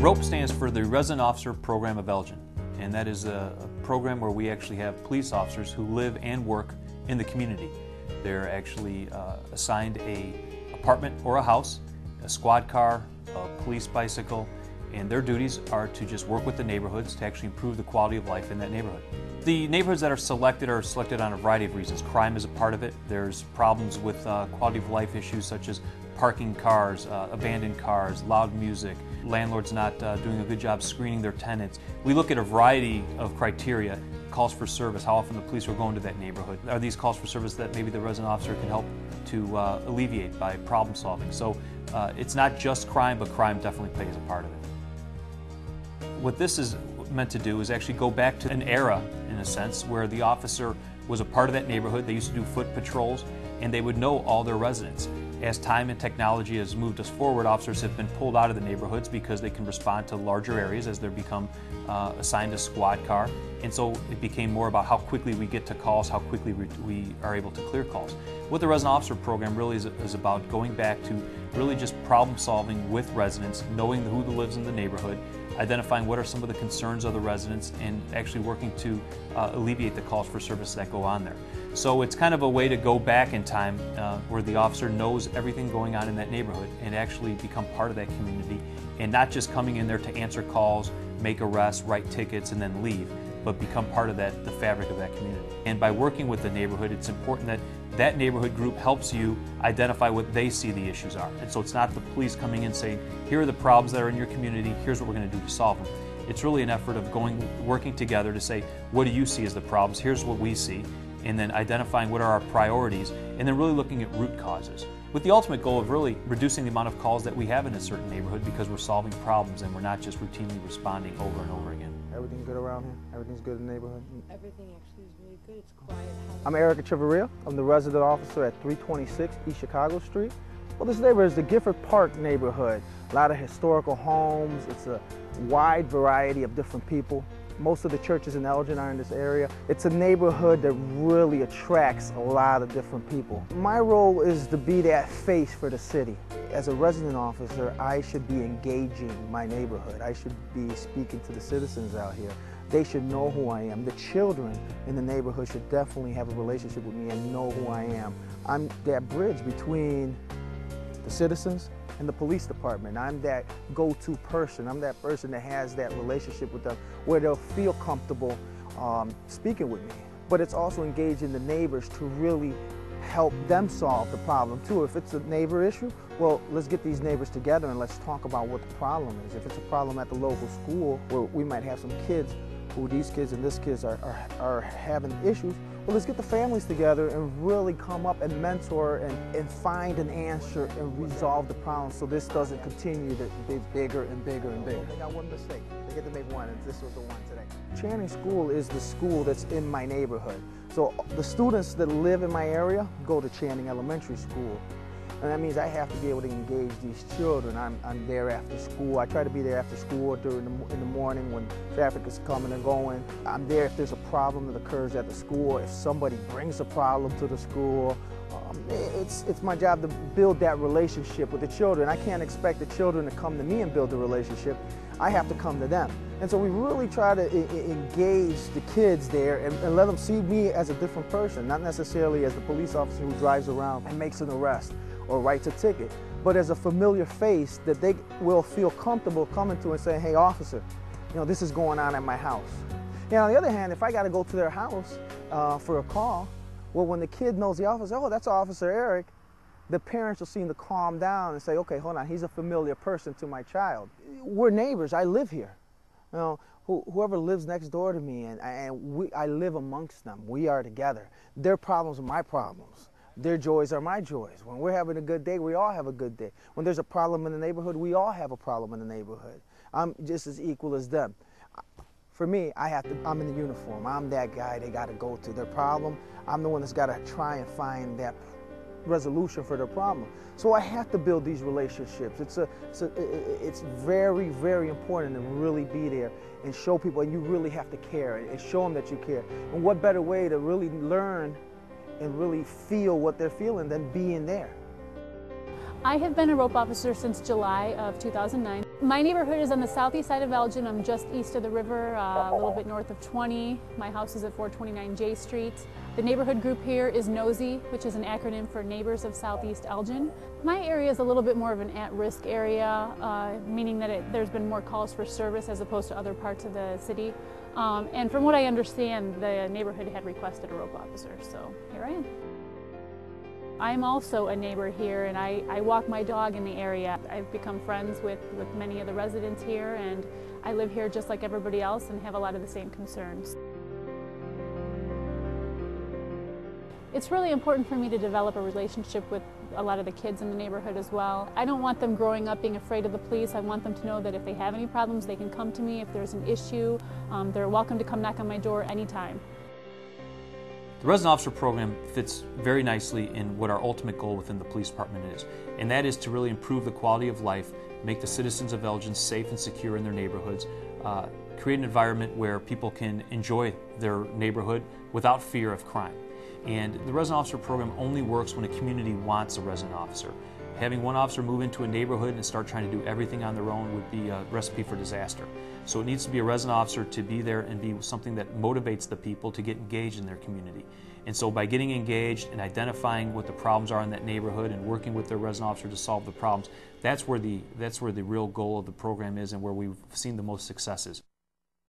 ROPE stands for the Resident Officer Program of Elgin, and that is a program where we actually have police officers who live and work in the community. They're actually assigned an apartment or a house, a squad car, a police bicycle, and their duties are to just work with the neighborhoods to actually improve the quality of life in that neighborhood. The neighborhoods that are selected on a variety of reasons. Crime is a part of it. There's problems with quality of life issues such as parking cars, abandoned cars, loud music, landlords not doing a good job screening their tenants. We look at a variety of criteria. Calls for service, how often the police are going to that neighborhood. Are these calls for service that maybe the resident officer can help to alleviate by problem solving? So it's not just crime, but crime definitely plays a part of it. What this is meant to do is actually go back to an era, in a sense, where the officer was a part of that neighborhood. They used to do foot patrols, and they would know all their residents. As time and technology has moved us forward, officers have been pulled out of the neighborhoods because they can respond to larger areas as they become assigned a squad car. And so it became more about how quickly we get to calls, how quickly we are able to clear calls. What the Resident Officer Program really is about going back to really just problem solving with residents, knowing who lives in the neighborhood, identifying what are some of the concerns of the residents, and actually working to alleviate the calls for service that go on there. So it's kind of a way to go back in time where the officer knows everything going on in that neighborhood and actually become part of that community, and not just coming in there to answer calls, make arrests, write tickets, and then leave, but become part of the fabric of that community. And by working with the neighborhood, it's important that that neighborhood group helps you identify what they see the issues are. And so it's not the police coming in saying, here are the problems that are in your community, here's what we're going to do to solve them. It's really an effort of working together to say, what do you see as the problems, here's what we see, and then identifying what are our priorities, and then really looking at root causes, with the ultimate goal of really reducing the amount of calls that we have in a certain neighborhood, because we're solving problems and we're not just routinely responding over and over again. Everything good around here? Everything's good in the neighborhood? Everything actually is really good. It's quiet. I'm Eric Echeverria. I'm the resident officer at 326 East Chicago Street. Well, this neighborhood is the Gifford Park neighborhood. A lot of historical homes. It's a wide variety of different people. Most of the churches in Elgin are in this area. It's a neighborhood that really attracts a lot of different people. My role is to be that face for the city. As a resident officer, I should be engaging my neighborhood. I should be speaking to the citizens out here. They should know who I am. The children in the neighborhood should definitely have a relationship with me and know who I am. I'm that bridge between the citizens and the police department. I'm that go-to person. I'm that person that has that relationship with them where they'll feel comfortable speaking with me. But it's also engaging the neighbors to really help them solve the problem too. If it's a neighbor issue, well, let's get these neighbors together and let's talk about what the problem is. If it's a problem at the local school where we might have some kids who these kids and this kids are having issues, well, let's get the families together and really come up and mentor and find an answer and resolve the problem so this doesn't continue to be bigger and bigger and bigger. They got one mistake. They get to make one, and this was the one today. Channing School is the school that's in my neighborhood. So the students that live in my area go to Channing Elementary School. And that means I have to be able to engage these children. I'm there after school. I try to be there after school in the morning when traffic is coming and going. I'm there if there's a problem that occurs at the school, if somebody brings a problem to the school. It's my job to build that relationship with the children. I can't expect the children to come to me and build the relationship. I have to come to them. And so we really try to engage the kids there and let them see me as a different person, not necessarily as the police officer who drives around and makes an arrest or writes a ticket, but as a familiar face that they will feel comfortable coming to and saying, hey officer, this is going on at my house. On the other hand, if I got to go to their house for a call, well, when the kid knows the officer, oh, that's Officer Eric, the parents will seem to calm down and say, okay, hold on, he's a familiar person to my child. We're neighbors, I live here. Whoever lives next door to me, I live amongst them. We are together. Their problems are my problems. Their joys are my joys. When we're having a good day, we all have a good day. When there's a problem in the neighborhood, we all have a problem in the neighborhood. I'm just as equal as them. For me, I'm in the uniform. I'm that guy they got to go to. Their problem, I'm the one that's got to try and find that resolution for their problem. So I have to build these relationships. It's very, very important to really be there and show people, and you really have to care and show them that you care. And what better way to really learn and really feel what they're feeling than being there. I have been a rope officer since July of 2009. My neighborhood is on the southeast side of Elgin. I'm just east of the river, a little bit north of 20. My house is at 429 J Street. The neighborhood group here is NOSI, which is an acronym for Neighbors of Southeast Elgin. My area is a little bit more of an at-risk area, meaning that there's been more calls for service as opposed to other parts of the city. And from what I understand, the neighborhood had requested a rope officer, so here I am. I'm also a neighbor here, and I walk my dog in the area. I've become friends with many of the residents here, and I live here just like everybody else and have a lot of the same concerns. It's really important for me to develop a relationship with a lot of the kids in the neighborhood as well. I don't want them growing up being afraid of the police. I want them to know that if they have any problems, they can come to me. If there's an issue, they're welcome to come knock on my door anytime. The Resident Officer Program fits very nicely in what our ultimate goal within the police department is, and that is to really improve the quality of life, make the citizens of Elgin safe and secure in their neighborhoods, create an environment where people can enjoy their neighborhood without fear of crime. And the Resident Officer Program only works when a community wants a resident officer. Having one officer move into a neighborhood and start trying to do everything on their own would be a recipe for disaster. So it needs to be a resident officer to be there and be something that motivates the people to get engaged in their community. And so by getting engaged and identifying what the problems are in that neighborhood and working with their resident officer to solve the problems, that's where the real goal of the program is and where we've seen the most successes.